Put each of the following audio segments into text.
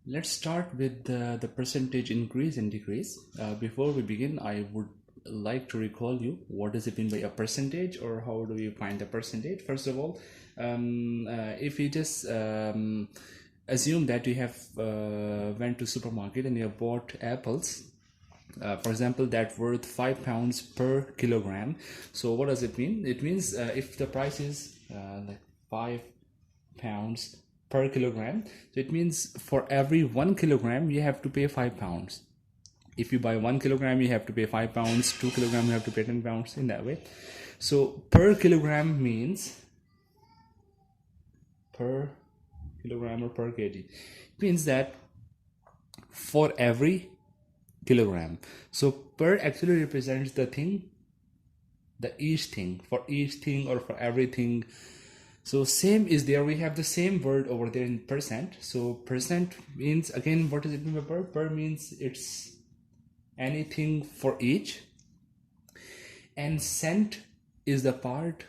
Let's start with the percentage increase and decrease. Before we begin, I would like to recall you what does it mean by a percentage, or how do you find the percentage. First of all, if you just assume that you have went to supermarket and you have bought apples, for example, that worth £5 per kilogram. So what does it mean? It means if the price is like £5 per kilogram, so it means for every 1 kilogram you have to pay £5. If you buy 1 kilogram, you have to pay £5. 2 kilogram, you have to pay £10, in that way. So per kilogram means per kilogram or per kg. It means that for every kilogram. So per actually represents the thing, the each thing, for each thing or for everything. So same is there, we have the same word over there in percent. So percent means, again, what does it mean by per? Per means it's anything for each, and cent is the part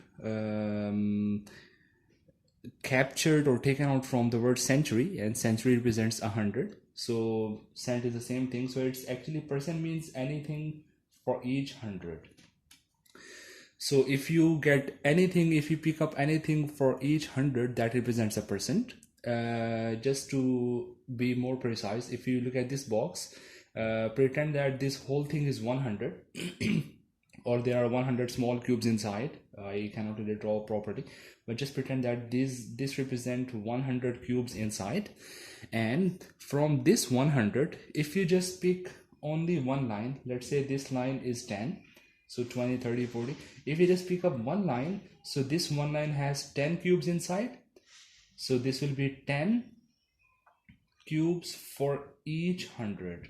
captured or taken out from the word century, and century represents 100. So cent is the same thing. So it's actually percent means anything for each 100. So if you get anything, if you pick up anything for each 100, that represents a percent. Just to be more precise, if you look at this box, pretend that this whole thing is 100 or there are 100 small cubes inside. I cannot really draw properly, but just pretend that this represent 100 cubes inside, and from this 100, if you just pick only one line, let's say this line is 10, so 20, 30, 40. If you just pick up one line, so this one line has 10 cubes inside, so this will be 10 cubes for each 100,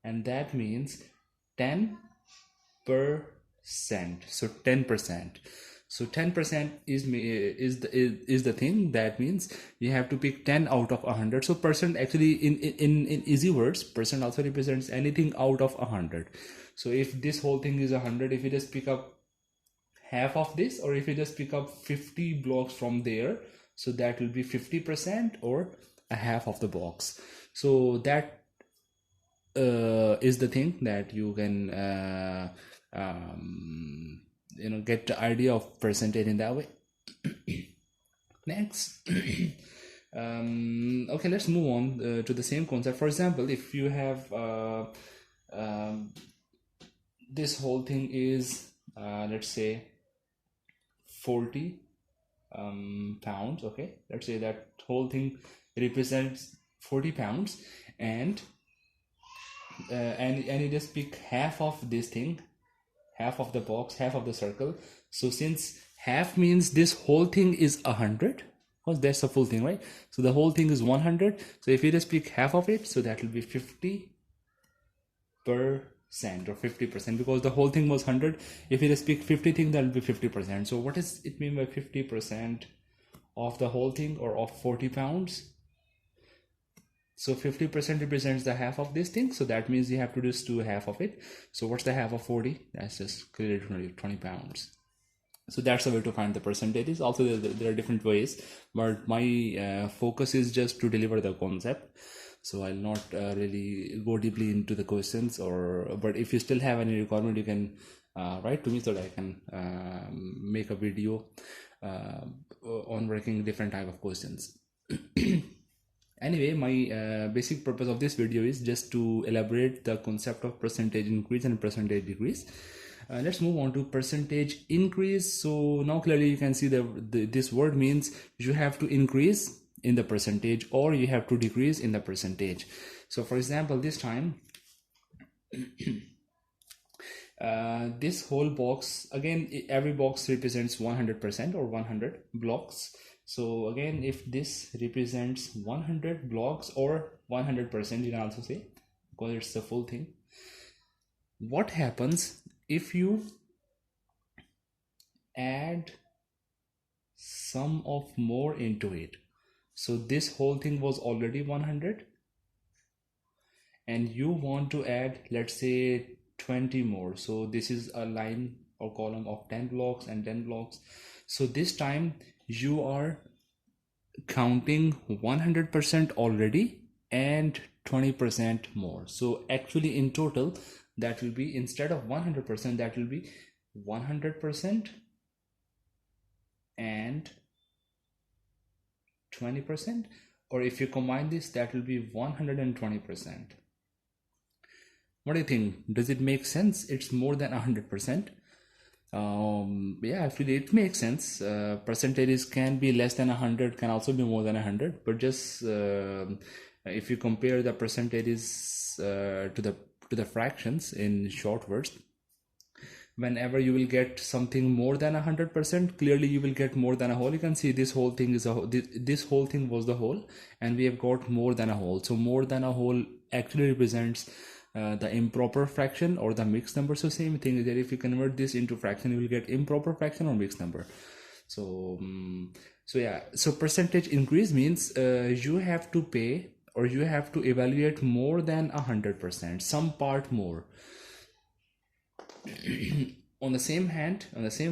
and that means 10%. So 10%. So 10% is the thing. That means you have to pick 10 out of 100. So percent actually, in easy words, percent also represents anything out of 100. So if this whole thing is 100, if you just pick up half of this, or if you just pick up 50 blocks from there, so that will be 50% or a half of the box. So that is the thing that you can get the idea of percentage in that way. Next. Okay, let's move on to the same concept. For example, if you have this whole thing is let's say 40 pounds. Okay, let's say that whole thing represents 40 pounds, and you just pick half of this thing, half of the box, half of the circle. So since half means this whole thing is 100, because that's the full thing, right? So the whole thing is 100. So if you just pick half of it, so that will be 50% or 50%, because the whole thing was 100. If you just pick 50 thing, that will be 50%. So what does it mean by 50% of the whole thing, or of 40 pounds? So 50% represents the half of this thing. So that means you have to just do half of it. So what's the half of 40? That's just clearly 20 pounds. So that's the way to find the percentages. Also, there are different ways, but my focus is just to deliver the concept. So I'll not really go deeply into the questions, but if you still have any requirement, you can write to me so that I can make a video on working different type of questions. Anyway, my basic purpose of this video is just to elaborate the concept of percentage increase and percentage decrease. Let's move on to percentage increase. So now clearly you can see this word means you have to increase in the percentage, or you have to decrease in the percentage. So for example, this time this whole box, again, every box represents 100% or 100 blocks. So again, if this represents 100 blocks or 100%, you can also say, because it's the full thing. What happens if you add some of more into it? So this whole thing was already 100, and you want to add, let's say, 20 more. So this is a line or column of 10 blocks and 10 blocks. So this time you are counting 100% already and 20% more. So actually in total that will be, instead of 100%, that will be 100% and 20%, or if you combine this, that will be 120%. What do you think? Does it make sense? It's more than 100%. Yeah, I feel it makes sense. Percentages can be less than 100, can also be more than 100, but just if you compare the percentages to the fractions in short words, whenever you will get something more than 100%, clearly you will get more than a whole. You can see this whole thing is this whole thing was the whole, and we have got more than a whole. So more than a whole actually represents the improper fraction or the mixed number. So same thing is that if you convert this into fraction, you will get improper fraction or mixed number. So yeah, so percentage increase means you have to pay, or you have to evaluate more than 100%, some part more. On the same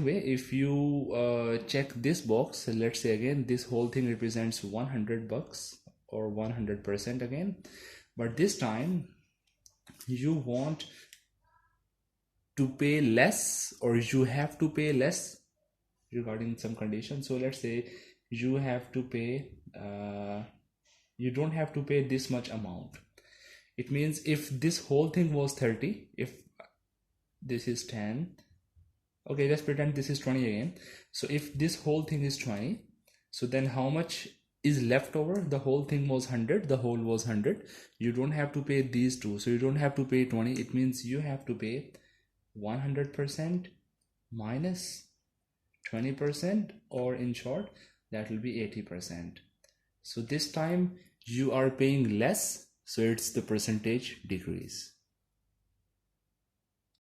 way, if you check this box, let's say again this whole thing represents $100 or 100% again, but this time you want to pay less, or you have to pay less regarding some conditions. So let's say you have to pay you don't have to pay this much amount. It means if this whole thing was 30, if this is 10, okay, let's pretend this is 20 again. So if this whole thing is 20, so then how much is left over? The whole thing was 100, the whole was 100. You don't have to pay these two, so you don't have to pay 20. It means you have to pay 100% minus 20%, or in short that will be 80%. So this time you are paying less, so it's the percentage decrease.